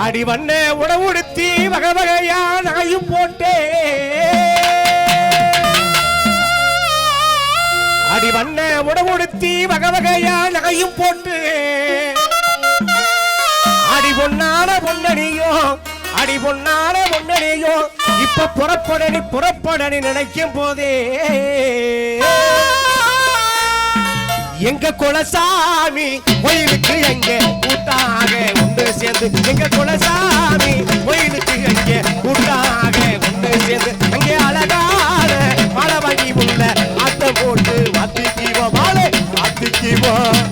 அடி வண்ண உடவுடுத்தி வகை வகையா நகையும் போட்டே அடி வண்ண உடவுடுத்தி வகை வகையா நகையும் போட்டு அடி பொன்னான பொன்னணியோ அடி பொன்னான பொன்னணியோ இப்ப புறப்படனி நினைக்கும் போதே எங்க குலசாமி கோயிலுக்கு எங்க கூட்டாக ஒன்று சேர்ந்து எங்க குலசாமி கோயிலுக்கு எங்க கூட்டாக ஒன்று சேர்ந்து அங்கே அழகான மழை வாங்கி உள்ள அத்தை போட்டு அத்திக்குவோம் மாலை அத்திக்குவோம்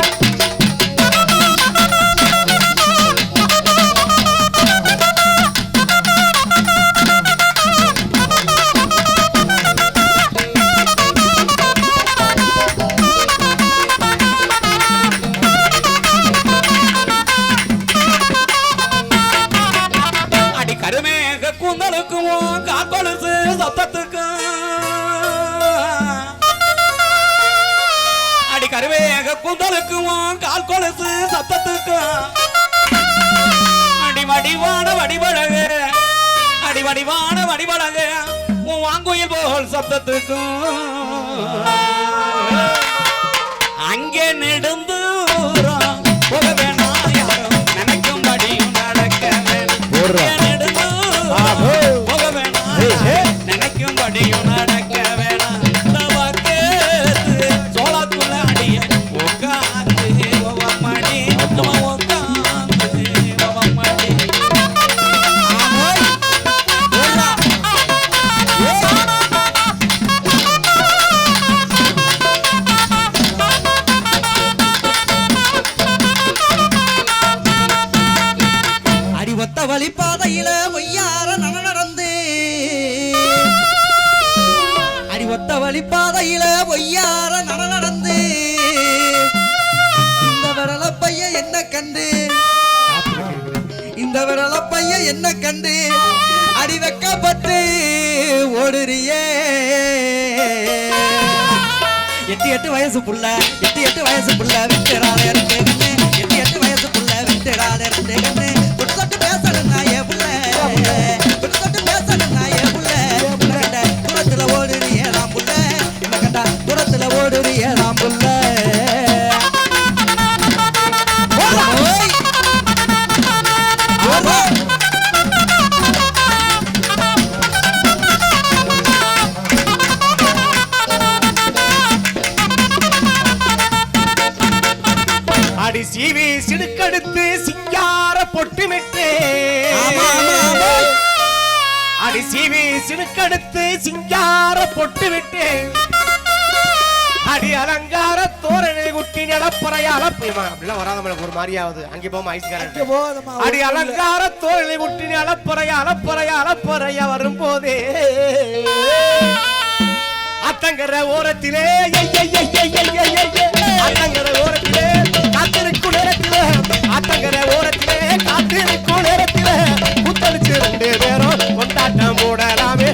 குந்தலுக்கும் கால் கொலுசு சத்தத்துக்கும் அடிவடிவான வடிவழகு அடிவடிவான வடிவழகு உன் வாங்குயில் போல் சத்தத்துக்கும் அங்கே நெடுந்தூரம் போக வேணாம் யாரும் நினைக்கும்படி நடக்க நெடுந்தூரம் போக வேணாம் நினைக்கும்படியும் நடக்க வழிபாதையில ஒய்யார நடந்து அடிவத்த வழிபாதையில ஒய்யார நடந்து இந்த விரல பையன் என்ன கண்டு அடி வெக்கப்பட்டு ஓடுறியே எட்டு வயசு புள்ள விட்டுறாத இருந்து எட்டு வயசு புள்ள விட்டுறாத இருந்து கண்ணு பேசணும் நாய புள்ள பேசணும் நாய புள்ள புறத்துல ஓடுறியலாம் புள்ள கண்டா புறத்துல ஓடுறியலாம் புள்ள அடி சீவி சிடுக்கடுத்து சிங்கார பொட்டுமிட்டே அடி சீவி சிடுக்கடுத்து சிங்கார பொட்டு விட்டே அடி அலங்கார தோரணை குட்டி நடப்பறையா அப்படிலாம் வராத ஒரு மாதிரியாவது அங்கே போமா ஐஸ்காரன் அடி அலங்கார தோரணை குட்டி அலப்பறையா வரும்போதே அத்தங்கர ஓரத்திலே அத்தங்கர ஓரத்திலே காத்திருக்கும் நேரத்திலே அத்தங்கர ஓரத்திலே காத்திருக்கும் நேரத்திலே புத்தளிச்சு 2 பேரும் கொண்டாட்டம் போடலாமே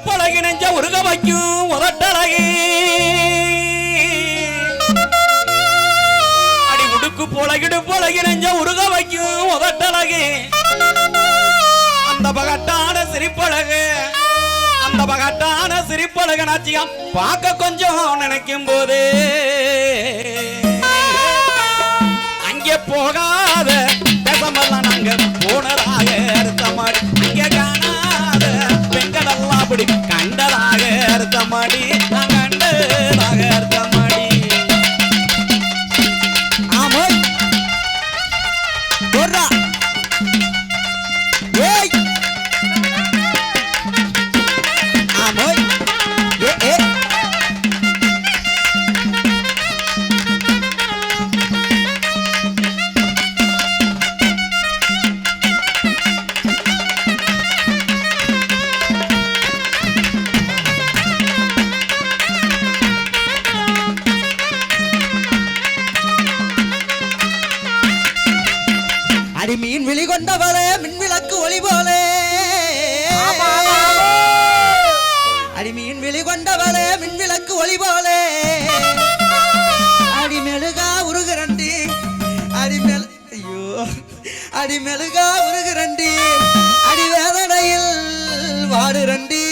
பழகி நெஞ்ச உருக வைக்கும் உதட்டழகி அடி உடுக்கு பழகி நெஞ்ச உருக வைக்கும் உதட்டழகி அந்த பகட்டான சிரிப்பழகு நாச்சியம் பார்க்க கொஞ்சம் நினைக்கும் போது அங்கே போகாத பேசமெல்லாம் நாங்க போனதாக அர்த்தமாடி அங்கே காணாத பெண்களெல்லாம் அப்படி கண்டதாக அர்த்தமாடி நான் கண்டதாக அர்த்தமாடி ஆமா அடி மீன் விழி கொண்டவளே மின்விளக்கு ஒளி போலே அடி மீன் விழி கொண்டவளே மின்விளக்கு ஒளி போலே அடி மெழுகா உருகுரண்டி ஐயோ அடி மெழுகா உருகுரண்டி அடி வேதனையில் வாடுரண்டி.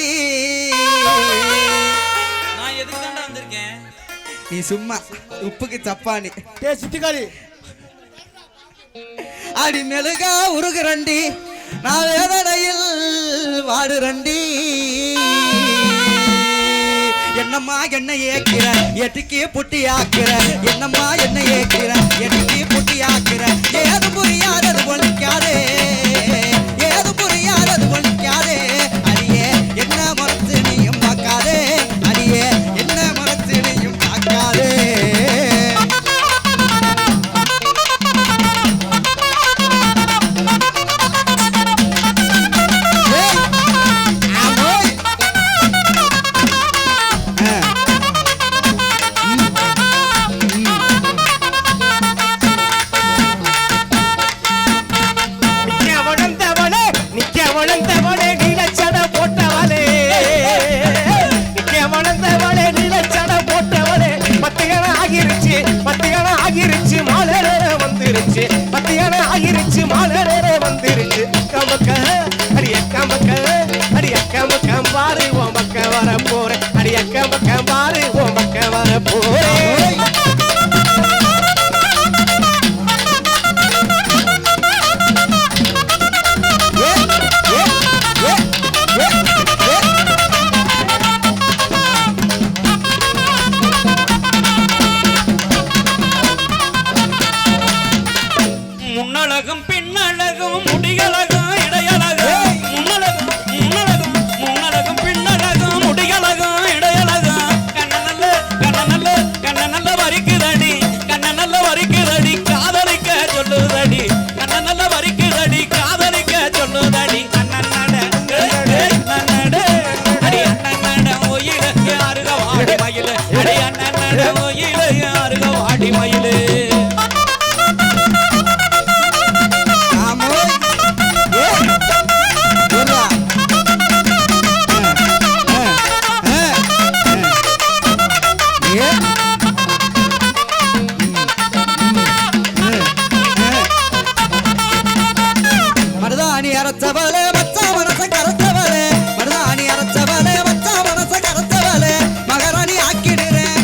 நான் எதுக்கு தாண்டா வந்திருக்கேன்? நீ சும்மா உப்புக்கு சப்பானி சித்திகாரி அடி மெழுகா உருகுரண்டி நான் வேதனையில் வாடுரண்டி. என்னம்மா என்ன ஏக்கிற எட்டுக்கு புட்டி ஆக்கிற என்னம்மா என்ன ஏக்கிற எட்டுக்கு புட்டி ஆக்கிற ஏது புரியாதது ஒழிக்காதே ஏது புரியாதது ஒழிக்காதே அடியே என்ன மரத்து நீயும் பார்க்காதே அடியே என்ன மரத்து நீயும் பார்க்காதே. முன்னழகும் பின்னழகும் முடிகளகும் இடையழகும் முன்னழகும் பின்னழகும் முடிகளகும் இடையழகும் கண்ண நல்ல வரிக்குதடி காதலிக்க சொல்லுதடி கண்ண நல்ல வரிக்குதடி காதலிக்க சொல்லுதடி அண்ணன் ஒயில யாருக வாடி மயிலு அடி அண்ணன் ஒயில யாருக வாடி மயிலு. மருதாணி அரைச்சவளே மச்சா மனச கரைச்சவளே மருதாணி அரைச்சவளே மச்சா மனச கரைச்சவளே மகாராணி ஆக்கிடுறேன்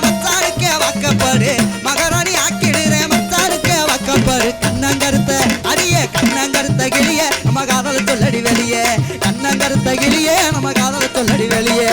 மச்சானுக்கே வாக்கப்படு மகாராணி ஆக்கிடுறேன் மச்சானுக்கே வாக்கப்படு. கண்ணங்கருத்த அடியே கண்ணங்கருத்த கிளியே நம்ம காதல சொல்லடி வெளியே கண்ணங்கருத்த கிளியே நம்ம காதல சொல்லடி வெளியே.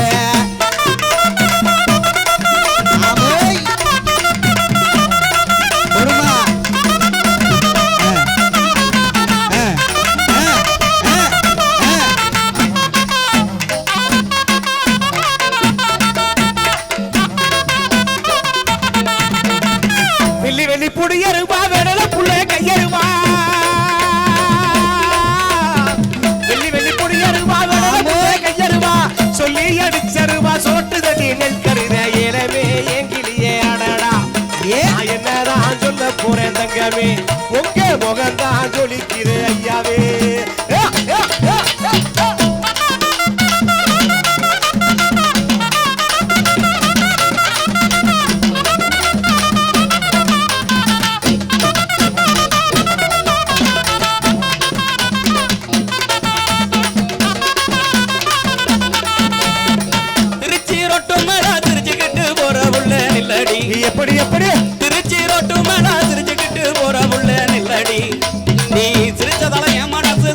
புடியருவா வேடல புள்ள கையருவா வெள்ளி புடியருவா வேடல புள்ள கையருவா சொல்லி அடிச்சருவா சோட்டு தண்ணி நெல் கருத ஏலமே எங்கிலியே அடடா நான் என்னதான் சொல்ல போறேன் தங்கமே உங்க முகந்தான் ஜொலிக்கிற ஐயாவே. எப்படி எப்படி திருச்சி ரோட்டு மேல சிரிச்சுக்கிட்டு போற உள்ள நில்லடி நீ சிரிச்சதால என் மனசு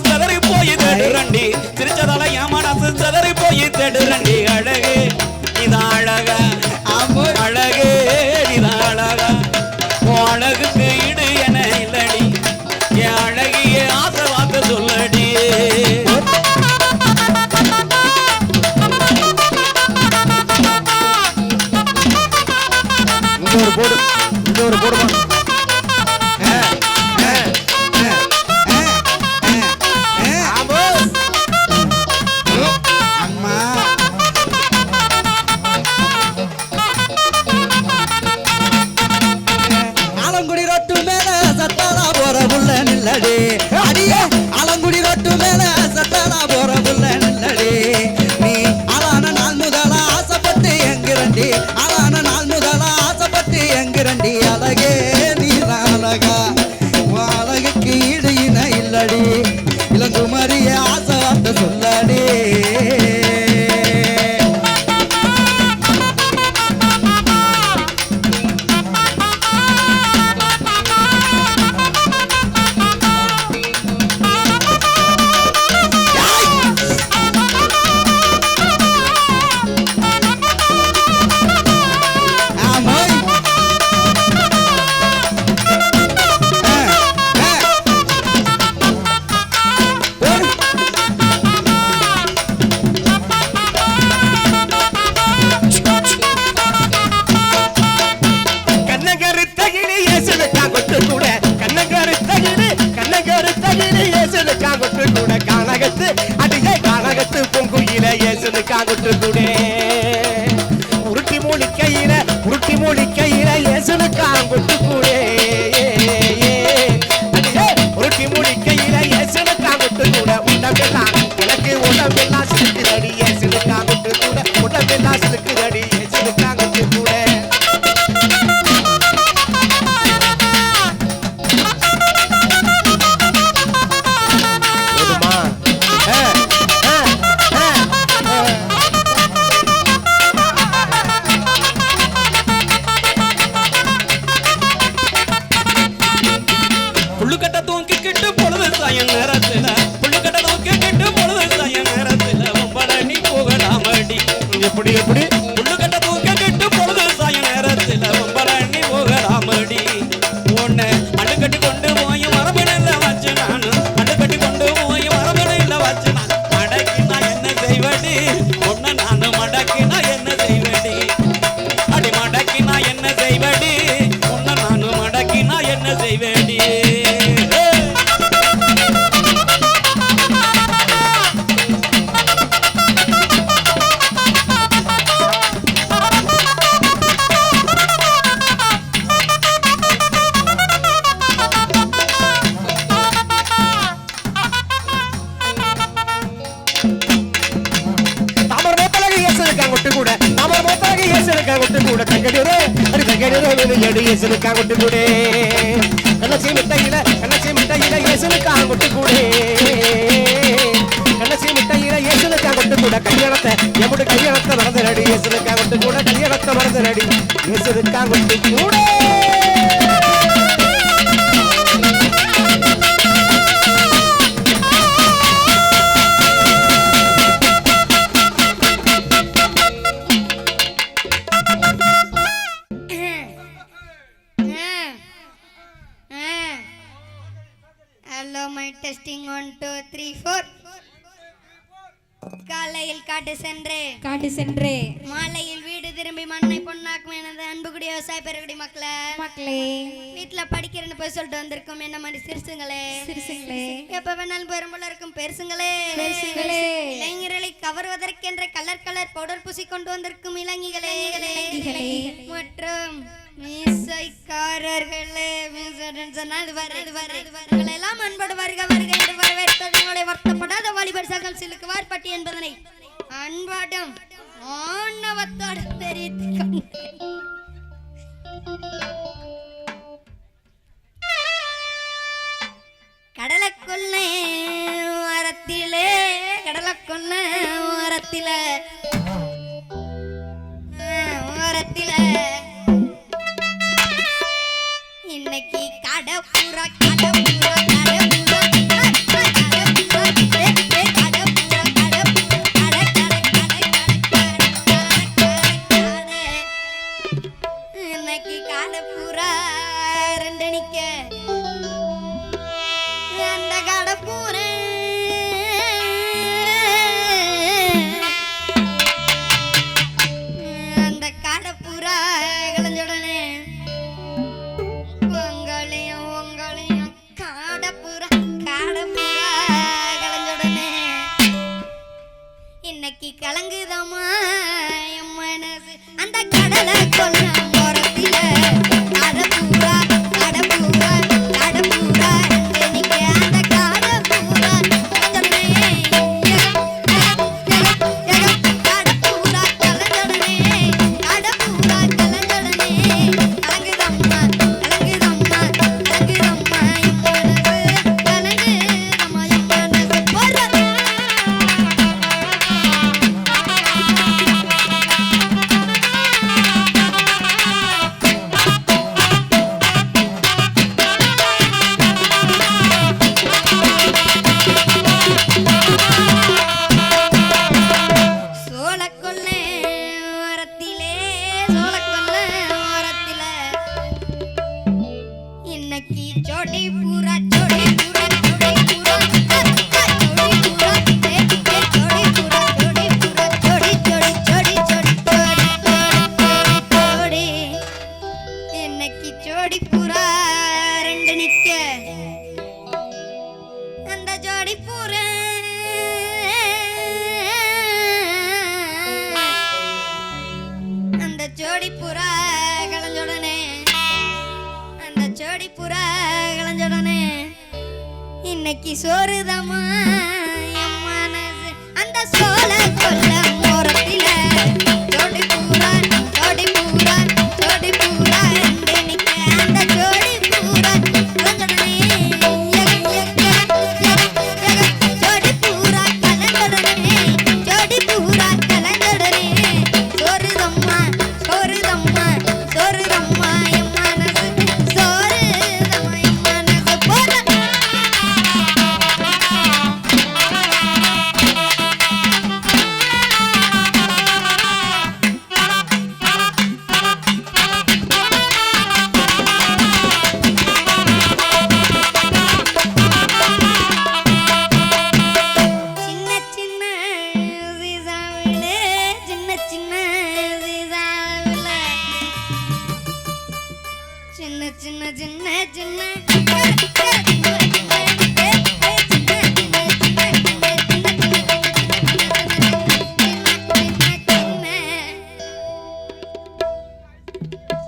மேல சத்தானா போற புள்ள நில்லடி அடியே ஆலங்குடி ரோட்டு மேல சத்தானா போற புள்ள நில்லடி நீ ஆளான நாள் முதலா ஆசைப்பட்டு எங்கிறண்டி ஆளான நாள் முதலா ஆசைப்பட்டு எங்கிறண்டி அழகே நீதான் அழகா அழகுக்கு ஈடு இணை இல்லடி இளங்குமரிய ஆசை வார்த்தை சொல்லடி உருட்டி மூடி கையில ஏசுனுக்காங்கொட்டு கூடே உருட்டி மூடி கையில ஏசுனுக்காங்கொட்டு கூட உடம்பெல்லாம் எனக்கு உடம்பெல்லாம் சிலுக்குதடி ஏசுனுக்காங்கொட்டு கூட உடம்பெல்லாம் சிலுக்குதடி ஏசுனுக்காங்கொட்டு கூட எப்படி எப்படி புள்ளுக்கட்ட தூக்க கெட்டு பொழுது சாய நேரத்தில் ஒம்பரணி போகலாமடி உன்னை அண்டுக்கட்டி கொண்டு போய் மரபணில வச்சு நான் அண்டுக்கட்டி கொண்டு போய் மரபணில வச்சு நான் மடக்கினா என்ன செய்வடி உன்னை நான் மடக்கினா என்ன செய்வடி அடி மடக்கினா என்ன செய்வடி உன்னை நான் மடக்கினா என்ன செய்வடி ஏசுனுக்காங்கொட்டு கூட கண்ணச்சி மிட்டையில ஏசுனுக்காங்கொட்டு கூட கண்ணச்சி மிட்டையில ஏசுனுக்காங்கொட்டு கூட கல்யாணத்தை எமுடு கல்யாணத்தை மறந்து நடி ஏசுனுக்காங்கொட்டு கூட கல்யாணத்தை மறந்து நடி ஏசுனுக்காங்கொட்டு கூட Testing 1 2 3 4 காலையில் காட்டு சென்றே மாலையில் வீடு திரும்பி மண்ணை பொன்னாக்கும் எனது அன்புக்குடி விவசாய பெருகுடி மக்களே வீட்டுல படிக்கிறேன்னு போய் சொல்லிட்டு வந்திருக்கோம் என்ன மாதிரி சிறுசுங்களே எப்ப வேணாலும் பெரும்போல இருக்கும் பெருசுங்களே இளைஞர்களை கவர்வதற்கென்ற கலர் பவுடர் பூசி கொண்டு வந்திருக்கும் இளைஞர்களே மற்றும் மீசைக்காரர்களே எல்லாம் அன்போடு வருக என்று வரவேற்பதை வருத்தப்படாத வாலிபர் சகல் சிலுக்குவார் பட்டி என்பதனை அன்பாடும் ஆணவத்தோடு தெரிவித்துக் கொண்டேன். கடலக்குள்ளே ஓரத்திலே இன்னைக்கு கடப்புறா இன்னைக்கு கடப்புறா ரெண்டு நிக்க அந்த கடப்புற அந்த கடப்புறா கலஞ்சுடனே உங்களையும் பூரா ஜோடி பூரா ஜோடி பூரா ஜோடி பூரா ஜோடி பூரா ஜோடி பூரா ஜோடி ஜோடி ஜோடி ஜோடி ஜோடி இன்னைக்கு ஜோடி பூரா ரெண்டு நிக்க அந்த ஜோடி பூரா அந்த ஜோடி பூரா கலஞ்சோடனே அந்த ஜோடி பூரா கலஞ்சோடனே இன்னைக்கு சோறுதமா என் மனசு அந்த சோல கொல்ல மோரத்தில ஜோடி பூரா ஜோடி பூரா ஜோடி பூரா ரெண்டு நிக்க அந்த ஜோடி பூரா கலஞ்சோடனே ஜோடி பூரா கலஞ்சோடனே ஜோடி பூரா கலஞ்சோடனே சோறுதம்மா சோறுதம்மா சோறுதம்மா என் மனசு சோறுதம்மா என் மனசு போல சின்ன சின்ன சீசாவிலே சின்ன சின்ன சீசாவிலே சின்ன சின்ன சின்ன சின்ன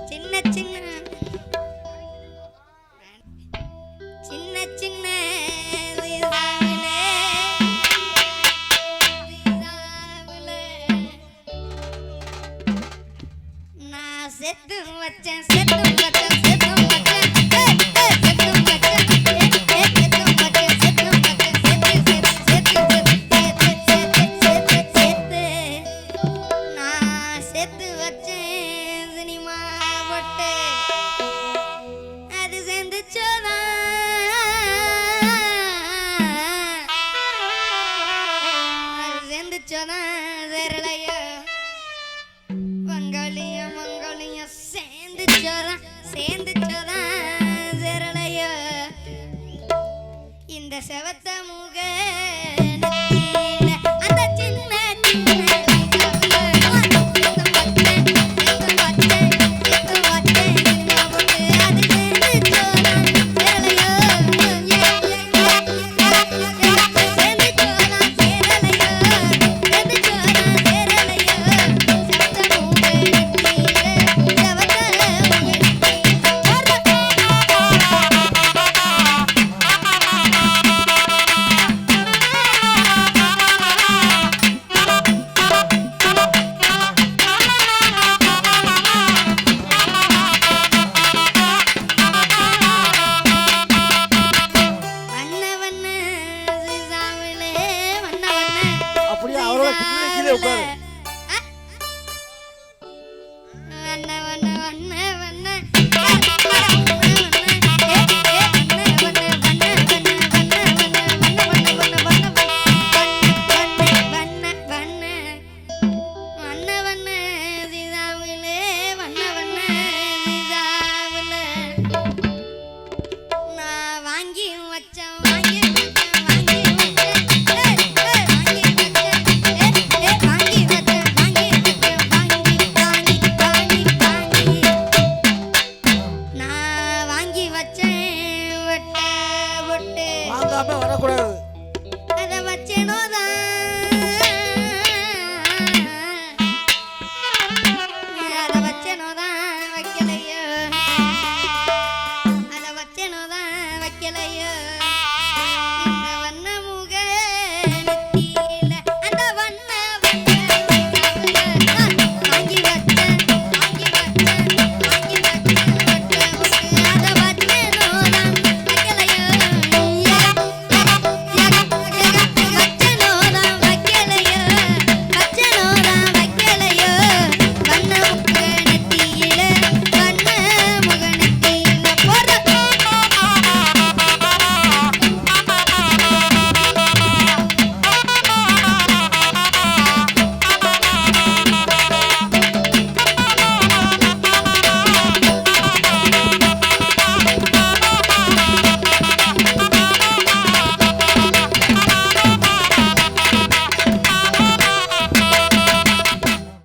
சின்ன சின்ன சின்ன சின்ன சீசாவிலே நான் செத்து வச்சேன் செத்து வச்சேன் செத்து வச்சேன் செத்து வச்சேன் செத்து வச்சேன் செத்து வச்சேன் செத்து நான் செத்து வச்சேன் சினிமா போட்டு அது செந்துச்சோதான் அது செந்துச்சோதான் சேரலையோ மங்கோலியம் மங்கோலியம் சேர்ந்துச்சோதான் சேரலையோ இந்த செவத்த முக நெத்தியில அந்த சின்ன சின்ன அப்படியே அவரோட பின்னாடி கீழே உட்காரு. வாங்கி வச்சேன் வாங்காம வரக்கூடாது. அதை வச்சேனோதான் அதை வச்சேனோதான் வைக்கலையோ அதை வச்சேனோதான் வைக்கலையோ